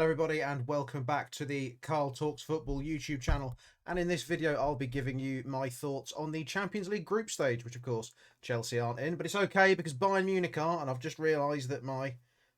Hello everybody and welcome back to the Carl Talks Football YouTube channel, and in this video I'll be giving you my thoughts on the Champions League group stage, which of course Chelsea aren't in, but it's okay because Bayern Munich are, and I've just realised that my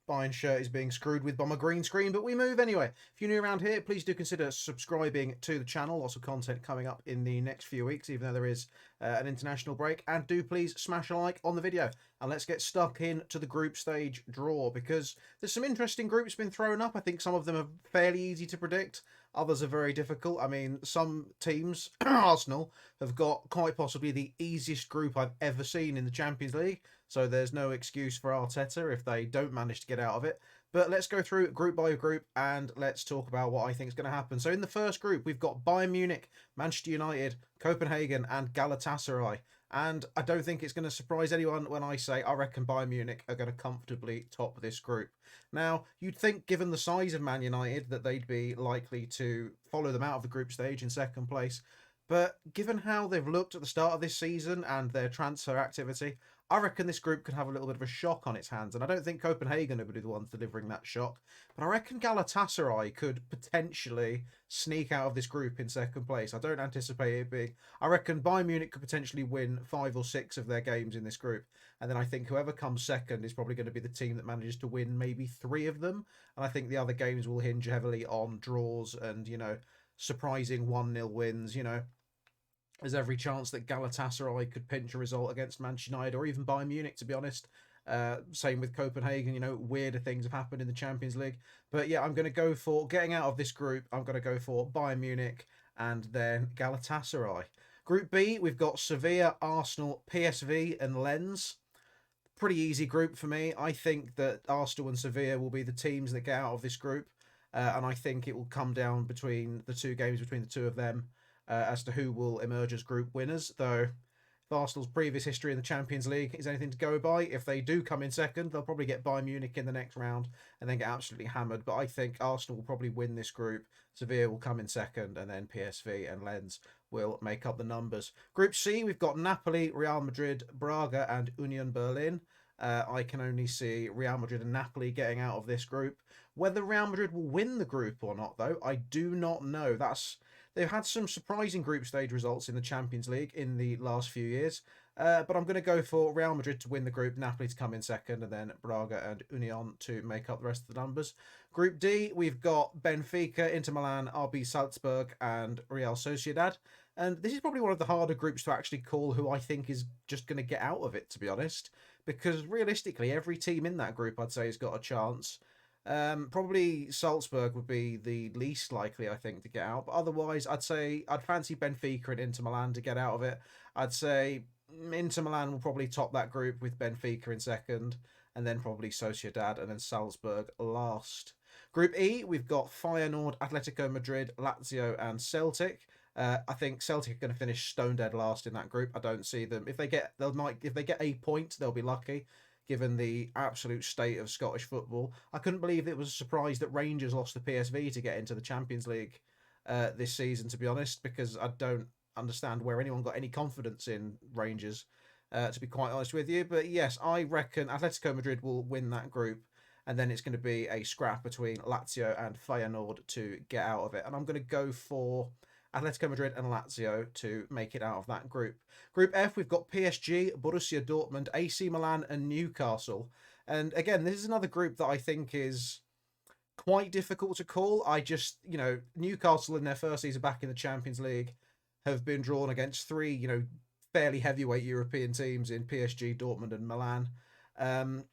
Bayern shirt is being screwed with by my green screen, but we move anyway. If you're new around here, please do consider subscribing to the channel. Lots of content coming up in the next few weeks, even though there is an international break. And do please smash a like on the video. And let's get stuck into the group stage draw, because there's some interesting groups been thrown up. I think some of them are fairly easy to predict. Others are very difficult. I mean, some teams, Arsenal, have got quite possibly the easiest group I've ever seen in the Champions League. So there's no excuse for Arteta if they don't manage to get out of it. But let's go through group by group and let's talk about what I think is going to happen. So in the first group, we've got Bayern Munich, Manchester United, Copenhagen and Galatasaray. And I don't think it's going to surprise anyone when I say I reckon Bayern Munich are going to comfortably top this group. Now, you'd think, given the size of Man United, that they'd be likely to follow them out of the group stage in second place. But given how they've looked at the start of this season and their transfer activity, I reckon this group could have a little bit of a shock on its hands. And I don't think Copenhagen are going to be the ones delivering that shock. But I reckon Galatasaray could potentially sneak out of this group in second place. I don't anticipate it being... I reckon Bayern Munich could potentially win 5 or 6 of their games in this group. And then I think whoever comes second is probably going to be the team that manages to win maybe 3 of them. And I think the other games will hinge heavily on draws and, surprising 1-0 wins, There's every chance that Galatasaray could pinch a result against Manchester United or even Bayern Munich, to be honest. Same with Copenhagen, weirder things have happened in the Champions League. But yeah, I'm going to go for getting out of this group. I'm going to go for Bayern Munich and then Galatasaray. Group B, we've got Sevilla, Arsenal, PSV and Lens. Pretty easy group for me. I think that Arsenal and Sevilla will be the teams that get out of this group. And I think it will come down between the 2 games between the 2 of them. As to who will emerge as group winners, though if Arsenal's previous history in the Champions League is anything to go by, if they do come in second, they'll probably get Bayern Munich in the next round and then get absolutely hammered. But I think Arsenal will probably win this group, Sevilla will come in second, and then PSV and Lens will make up the numbers. Group C, we've got Napoli, Real Madrid, Braga and Union Berlin. I can only see Real Madrid and Napoli getting out of this group. Whether Real Madrid will win the group or not, though, I do not know. They've had some surprising group stage results in the Champions League in the last few years. But I'm going to go for Real Madrid to win the group, Napoli to come in second, and then Braga and Union to make up the rest of the numbers. Group D, we've got Benfica, Inter Milan, RB Salzburg, and Real Sociedad. And this is probably one of the harder groups to actually call who I think is just going to get out of it, to be honest. Because realistically, every team in that group, I'd say, has got a chance. Probably Salzburg would be the least likely, I think, to get out. But otherwise, I'd fancy Benfica and Inter Milan to get out of it. I'd say Inter Milan will probably top that group with Benfica in second, and then probably Sociedad, and then Salzburg last. Group E, we've got Feyenoord, Atletico Madrid, Lazio, and Celtic. I think Celtic are going to finish stone dead last in that group. I don't see them. If they get a point, they'll be lucky, given the absolute state of Scottish football. I couldn't believe it was a surprise that Rangers lost to PSV to get into the Champions League this season, to be honest, because I don't understand where anyone got any confidence in Rangers, to be quite honest with you. But yes, I reckon Atletico Madrid will win that group, and then it's going to be a scrap between Lazio and Feyenoord to get out of it. And I'm going to go for Atletico Madrid and Lazio to make it out of that group. Group F, we've got PSG, Borussia Dortmund, AC Milan and Newcastle. And again, this is another group that I think is quite difficult to call. Newcastle in their first season back in the Champions League have been drawn against 3, fairly heavyweight European teams in PSG, Dortmund and Milan. And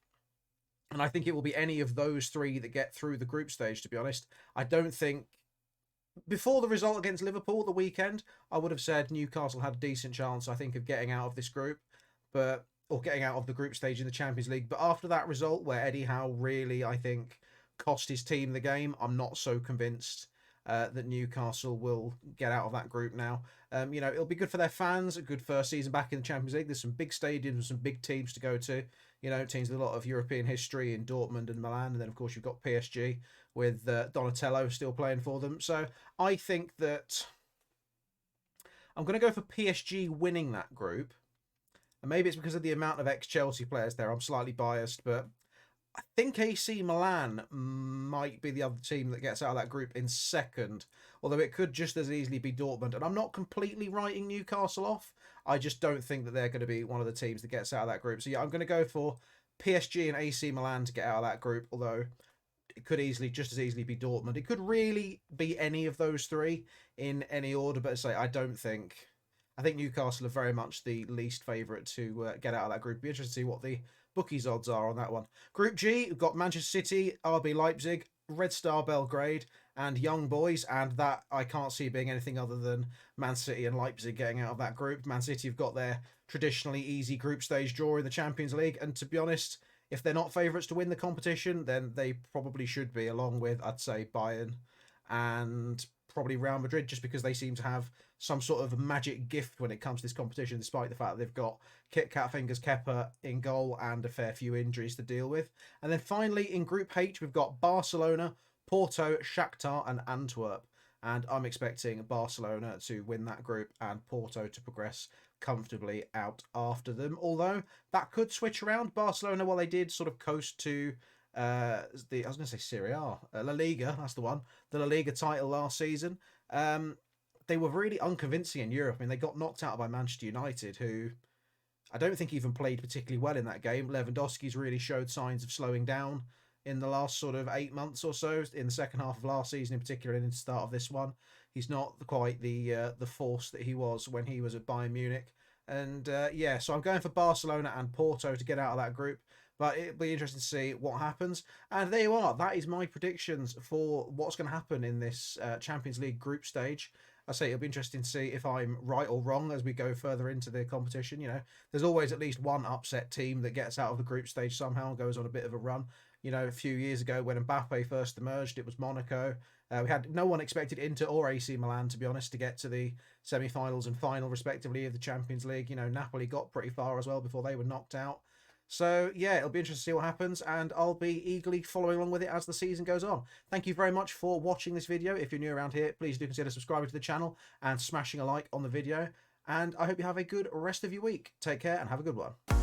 I think it will be any of those 3 that get through the group stage, to be honest. I don't think... Before the result against Liverpool at the weekend, I would have said Newcastle had a decent chance, I think, of getting out of this group, or getting out of the group stage in the Champions League. But after that result, where Eddie Howe really, I think, cost his team the game, I'm not so convinced that Newcastle will get out of that group now. It'll be good for their fans, a good first season back in the Champions League. There's some big stadiums, some big teams to go to. Teams with a lot of European history in Dortmund and Milan. And then, of course, you've got PSG with Donatello still playing for them. So I think that I'm going to go for PSG winning that group. And maybe it's because of the amount of ex-Chelsea players there. I'm slightly biased, but I think AC Milan might be the other team that gets out of that group in second, although it could just as easily be Dortmund. And I'm not completely writing Newcastle off. I just don't think that they're going to be one of the teams that gets out of that group. So yeah, I'm going to go for PSG and AC Milan to get out of that group, although it could just as easily be Dortmund. It could really be any of those three in any order, but I don't think. I think Newcastle are very much the least favourite to get out of that group. It'd be interesting to see what the bookies odds are on that one. Group G, we've got Manchester City, RB Leipzig, Red Star Belgrade, and Young Boys, and that I can't see being anything other than Man City and Leipzig getting out of that group. Man City have got their traditionally easy group stage draw in the Champions League, and to be honest, if they're not favourites to win the competition, then they probably should be, along with, I'd say, Bayern and probably Real Madrid, just because they seem to have some sort of magic gift when it comes to this competition, despite the fact that they've got Kit Kat Fingers Kepa in goal and a fair few injuries to deal with. And then finally, in Group H, we've got Barcelona, Porto, Shakhtar and Antwerp. And I'm expecting Barcelona to win that group and Porto to progress comfortably out after them. Although that could switch around. Barcelona, while they did sort of coast to I was going to say Serie A, La Liga, that's the one, the La Liga title last season. They were really unconvincing in Europe. I mean, they got knocked out by Manchester United, who I don't think even played particularly well in that game. Lewandowski's really showed signs of slowing down in the last sort of 8 months or so, in the second half of last season in particular and in the start of this one. He's not quite the force that he was when he was at Bayern Munich. And yeah, so I'm going for Barcelona and Porto to get out of that group. But it'll be interesting to see what happens. And there you are. That is my predictions for what's going to happen in this Champions League group stage. I say it'll be interesting to see if I'm right or wrong as we go further into the competition. You know, there's always at least one upset team that gets out of the group stage somehow and goes on a bit of a run. You know, a few years ago when Mbappe first emerged, it was Monaco. We had no one expected Inter or AC Milan, to be honest, to get to the semi-finals and final, respectively, of the Champions League. You know, Napoli got pretty far as well before they were knocked out. So, yeah, it'll be interesting to see what happens, and I'll be eagerly following along with it as the season goes on. Thank you very much for watching this video. If you're new around here, please do consider subscribing to the channel and smashing a like on the video. And I hope you have a good rest of your week. Take care and have a good one.